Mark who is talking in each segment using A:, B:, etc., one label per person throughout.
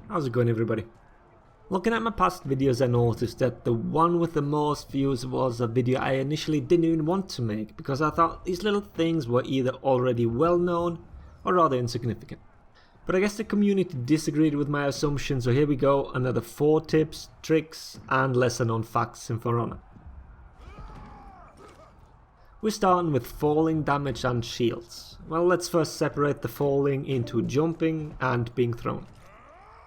A: How's it going, everybody? Looking at my past videos, I noticed that the one with the most views was a video I initially didn't even want to make because I thought these little things were either already well known or rather insignificant. But I guess the community disagreed with my assumption, so here we go, another 4 tips, tricks and lesser known facts in For Honor. We're starting with falling damage and shields. Well, let's first separate the falling into jumping and being thrown.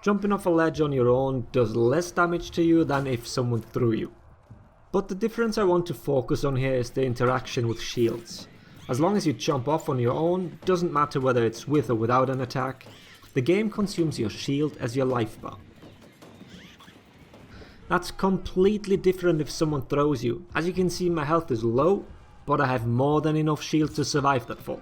A: Jumping off a ledge on your own does less damage to you than if someone threw you. But the difference I want to focus on here is the interaction with shields. As long as you jump off on your own, doesn't matter whether it's with or without an attack, the game consumes your shield as your life bar. That's completely different if someone throws you. As you can see, my health is low, but I have more than enough shield to survive that fall.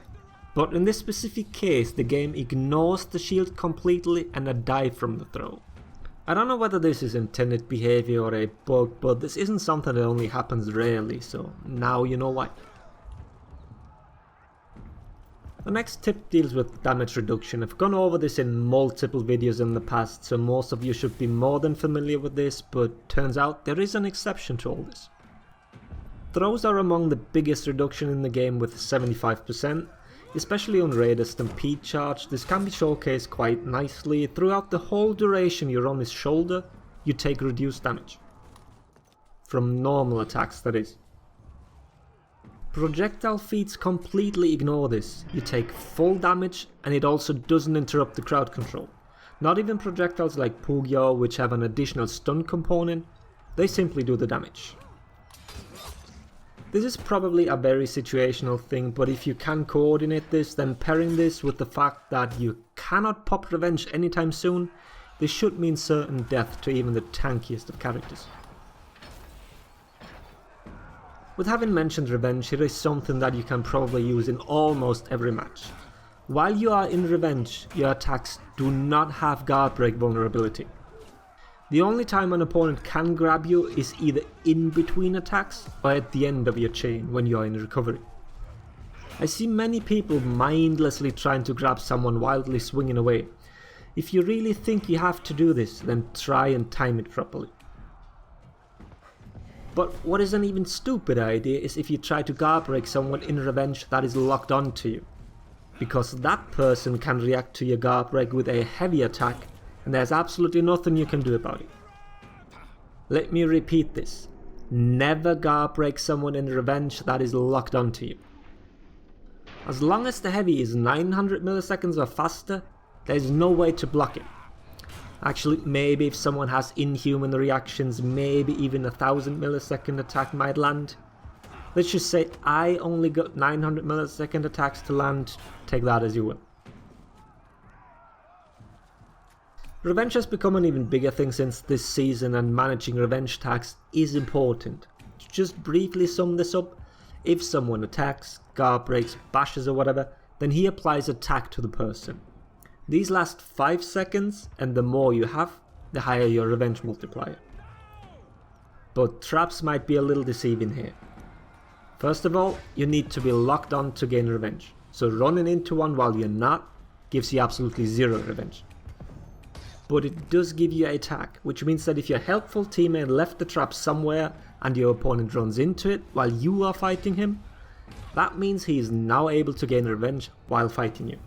A: But in this specific case, the game ignores the shield completely and I die from the throw. I don't know whether this is intended behavior or a bug, but this isn't something that only happens rarely, so now you know why. The next tip deals with damage reduction. I've gone over this in multiple videos in the past, so most of you should be more than familiar with this, but turns out there is an exception to all this. Throws are among the biggest reduction in the game with 75%. Especially on Raider Stampede Charge, this can be showcased quite nicely. Throughout the whole duration you're on his shoulder, you take reduced damage. From normal attacks, that is. Projectile feats completely ignore this. You take full damage and it also doesn't interrupt the crowd control. Not even projectiles like Pugyo, which have an additional stun component, they simply do the damage. This is probably a very situational thing, but if you can coordinate this, then pairing this with the fact that you cannot pop revenge anytime soon, this should mean certain death to even the tankiest of characters. With having mentioned revenge, here is something that you can probably use in almost every match. While you are in revenge, your attacks do not have guard break vulnerability. The only time an opponent can grab you is either in between attacks or at the end of your chain when you are in recovery. I see many people mindlessly trying to grab someone wildly swinging away. If you really think you have to do this, then try and time it properly. But what is an even stupider idea is if you try to guard break someone in revenge that is locked onto you. Because that person can react to your guard break with a heavy attack, and there's absolutely nothing you can do about it. Let me repeat this. Never guard break someone in revenge that is locked onto you. As long as the heavy is 900 milliseconds or faster, there's no way to block it. Actually, maybe if someone has inhuman reactions, maybe even 1000 millisecond attack might land. Let's just say I only got 900 millisecond attacks to land, take that as you will. Revenge has become an even bigger thing since this season, and managing revenge attacks is important. To just briefly sum this up, if someone attacks, guard breaks, bashes or whatever, then he applies attack to the person. These last 5 seconds, and the more you have, the higher your revenge multiplier. But traps might be a little deceiving here. First of all, you need to be locked on to gain revenge, so running into one while you're not gives you absolutely zero revenge. But it does give you an attack, which means that if your helpful teammate left the trap somewhere and your opponent runs into it while you are fighting him, that means he is now able to gain revenge while fighting you.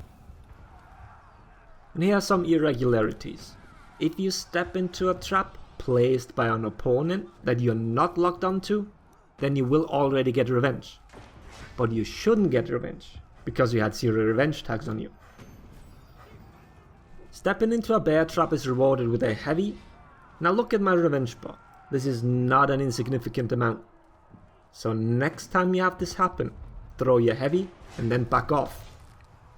A: And here are some irregularities. If you step into a trap placed by an opponent that you're not locked onto, then you will already get revenge. But you shouldn't get revenge, because you had 0 revenge tags on you. Stepping into a bear trap is rewarded with a heavy. Now look at my revenge bar. This is not an insignificant amount. So next time you have this happen, throw your heavy and then back off.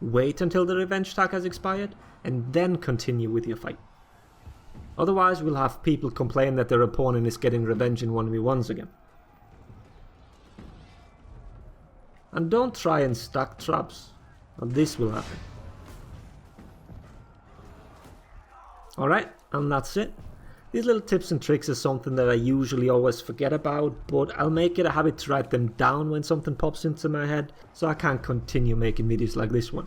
A: Wait until the revenge tag has expired and then continue with your fight. Otherwise we'll have people complain that their opponent is getting revenge in 1v1s again. And don't try and stack traps, or this will happen. Alright, and that's it. These little tips and tricks are something that I usually always forget about, but I'll make it a habit to write them down when something pops into my head, so I can continue making videos like this one.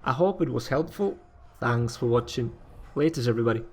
A: I hope it was helpful. Thanks for watching. Laters everybody.